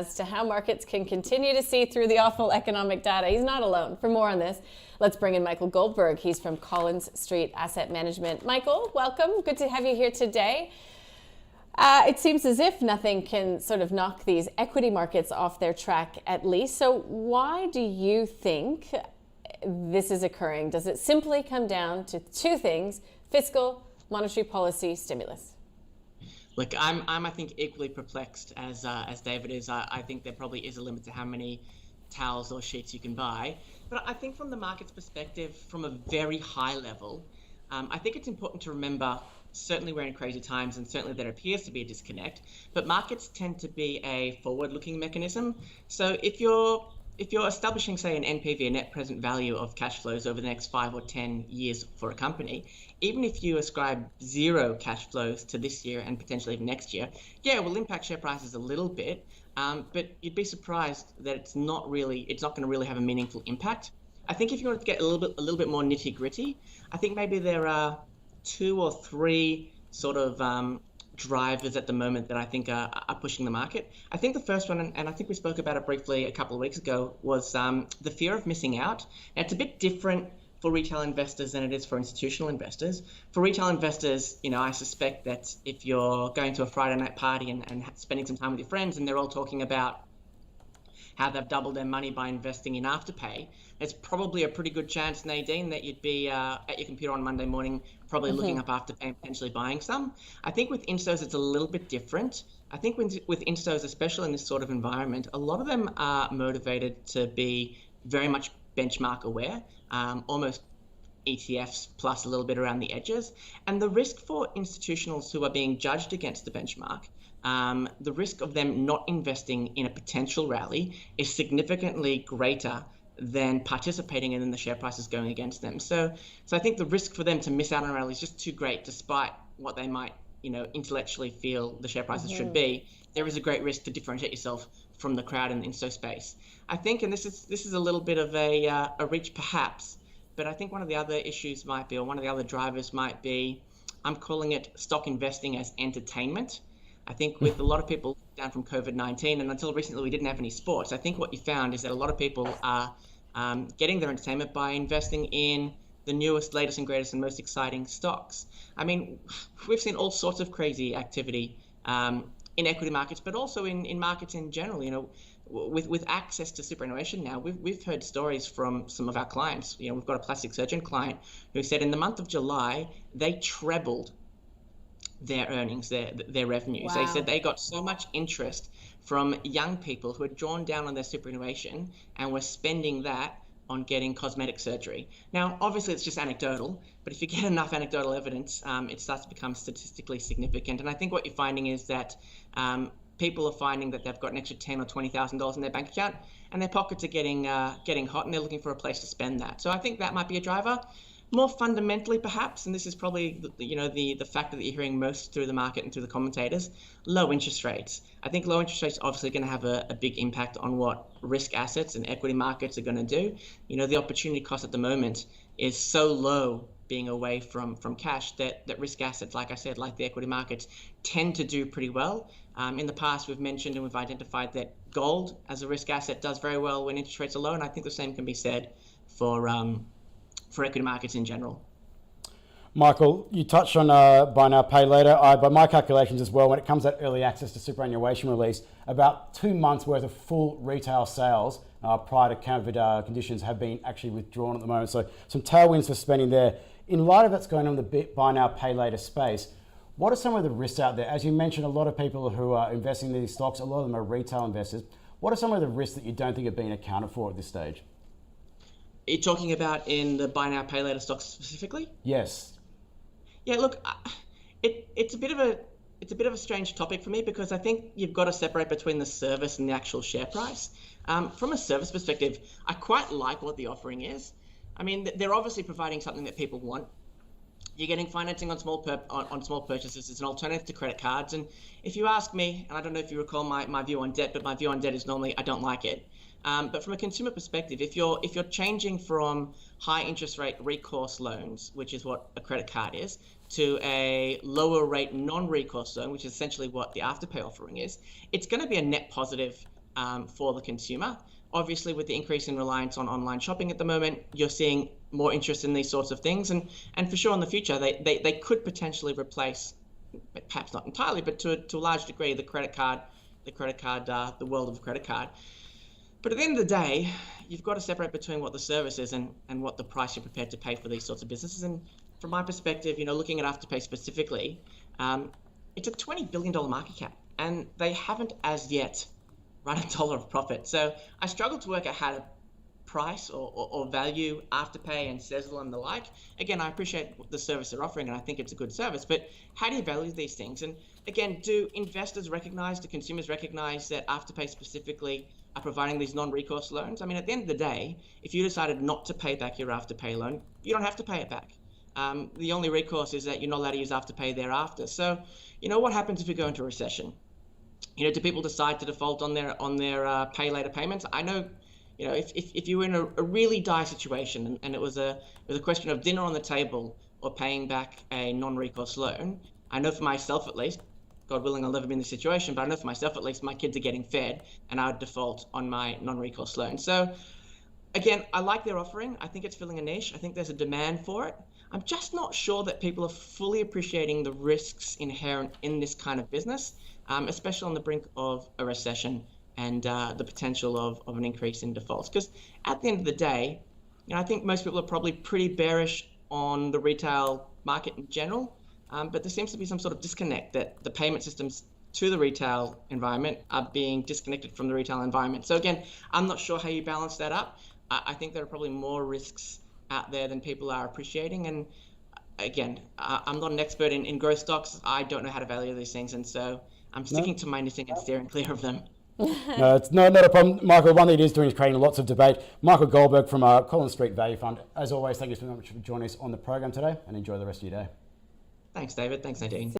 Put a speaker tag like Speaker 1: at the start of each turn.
Speaker 1: as to how markets can continue to see through the awful economic data. He's not alone. For more on this, let's bring in Michael Goldberg. He's from Collins Street Asset Management. Michael, welcome. Good to have you here today. It seems as if nothing can sort of knock these equity markets off their track, at least. So why do you think this is occurring? Does it simply come down to two things: fiscal, monetary policy, stimulus?
Speaker 2: Look, I think equally perplexed as David is. I think there probably is a limit to how many towels or sheets you can buy. But I think from the market's perspective, from a very high level, I think it's important to remember, certainly we're in crazy times and certainly there appears to be a disconnect, but markets tend to be a forward-looking mechanism. So if you're establishing, say, an NPV, a net present value of cash flows over the next 5 or 10 years for a company, even if you ascribe zero cash flows to this year and potentially even next year, yeah, it will impact share prices a little bit, but you'd be surprised that it's not going to really have a meaningful impact. I think if you want to get a little bit more nitty gritty, I think maybe there are 2 or 3 sort of drivers at the moment that I think are pushing the market. I think the first one, and I think we spoke about it briefly a couple of weeks ago, was the fear of missing out. Now, it's a bit different for retail investors than it is for institutional investors. For retail investors, I suspect that if you're going to a Friday night party and spending some time with your friends and they're all talking about how they've doubled their money by investing in Afterpay, there's probably a pretty good chance, Nadine, that you'd be at your computer on Monday morning, probably looking up Afterpay and potentially buying some. I think with instos, it's a little bit different. I think with instos, especially in this sort of environment, a lot of them are motivated to be very much benchmark aware, almost ETFs plus a little bit around the edges. And the risk for institutionals who are being judged against the benchmark, the risk of them not investing in a potential rally is significantly greater than participating in the share prices going against them. So I think the risk for them to miss out on a rally is just too great, despite what they might, intellectually feel the share prices should be. There is a great risk to differentiate yourself from the crowd in the insto space. I think, and this is a little bit of a reach perhaps, but I think one of the other issues might be, or one of the other drivers might be, I'm calling it stock investing as entertainment. I think with a lot of people down from COVID-19, and until recently we didn't have any sports, I think what you found is that a lot of people are getting their entertainment by investing in the newest, latest and greatest and most exciting stocks. I mean, we've seen all sorts of crazy activity in equity markets, but also in markets in general. With access to superannuation now, we've heard stories from some of our clients. We've got a plastic surgeon client who said in the month of July, they trebled their earnings, their revenues. Wow. They said they got so much interest from young people who had drawn down on their superannuation and were spending that on getting cosmetic surgery. Now, obviously, it's just anecdotal, but if you get enough anecdotal evidence, it starts to become statistically significant. And I think what you're finding is that people are finding that they've got an extra $10,000 or $20,000 in their bank account, and their pockets are getting hot, and they're looking for a place to spend that. So I think that might be a driver. More fundamentally, perhaps, and this is probably the factor that you're hearing most through the market and through the commentators, low interest rates. I think low interest rates are obviously going to have a big impact on what risk assets and equity markets are going to do. The opportunity cost at the moment is so low being away from cash that risk assets, like I said, like the equity markets, tend to do pretty well. In the past, we've mentioned and we've identified that gold as a risk asset does very well when interest rates are low, and I think the same can be said for equity markets in general.
Speaker 3: Michael, you touched on buy now, pay later. By my calculations as well, when it comes to early access to superannuation release, about 2 months worth of full retail sales prior to COVID conditions have been actually withdrawn at the moment. So some tailwinds for spending there. In light of what's going on in the buy now, pay later space, what are some of the risks out there? As you mentioned, a lot of people who are investing in these stocks, a lot of them are retail investors. What are some of the risks that you don't think are being accounted for at this stage?
Speaker 2: Are you talking about in the buy now, pay later stocks specifically?
Speaker 3: Yes.
Speaker 2: Yeah, look, it's a bit of a strange topic for me, because I think you've got to separate between the service and the actual share price. From a service perspective, I quite like what the offering is. I mean, they're obviously providing something that people want. You're getting financing on small purchases. It's an alternative to credit cards. And if you ask me, and I don't know if you recall my view on debt, but my view on debt is normally I don't like it. But from a consumer perspective, if you're changing from high interest rate recourse loans, which is what a credit card is, to a lower rate non-recourse loan, which is essentially what the Afterpay offering is, it's going to be a net positive for the consumer. Obviously, with the increase in reliance on online shopping at the moment, you're seeing more interest in these sorts of things, and for sure in the future they could potentially replace, perhaps not entirely, but to a large degree, the world of the credit card. But at the end of the day, you've got to separate between what the service is and what the price you're prepared to pay for these sorts of businesses. And from my perspective, looking at Afterpay specifically, it's a $20 billion market cap, and they haven't as yet run $1 of profit. So I struggle to work out how to price or value Afterpay and Sezzle and the like. Again, I appreciate the service they're offering, and I think it's a good service, but how do you value these things? And again, do investors recognize, do consumers recognize that Afterpay specifically are providing these non-recourse loans? I mean, at the end of the day, if you decided not to pay back your Afterpay loan, you don't have to pay it back. The only recourse is that you're not allowed to use Afterpay thereafter. So, what happens if we go into a recession? Do people decide to default on their pay later payments? I know, if you were in a really dire situation and it was a question of dinner on the table or paying back a non-recourse loan, I know for myself at least, God willing, I'll never be in this situation, but I know for myself at least, my kids are getting fed and I would default on my non-recourse loan. So again, I like their offering. I think it's filling a niche. I think there's a demand for it. I'm just not sure that people are fully appreciating the risks inherent in this kind of business, especially on the brink of a recession and the potential of an increase in defaults. Because at the end of the day, I think most people are probably pretty bearish on the retail market in general, but there seems to be some sort of disconnect that the payment systems to the retail environment are being disconnected from the retail environment. So again, I'm not sure how you balance that up. I think there are probably more risks out there than people are appreciating. And again, I'm not an expert in growth stocks. I don't know how to value these things. And so I'm sticking to my knitting and steering clear of them.
Speaker 3: No, it's not a problem. Michael, one thing it is doing is creating lots of debate. Michael Goldberg from Collins Street Value Fund. As always, thank you so much for joining us on the program today, and enjoy the rest of your day.
Speaker 2: Thanks, David. Thanks, Nadine.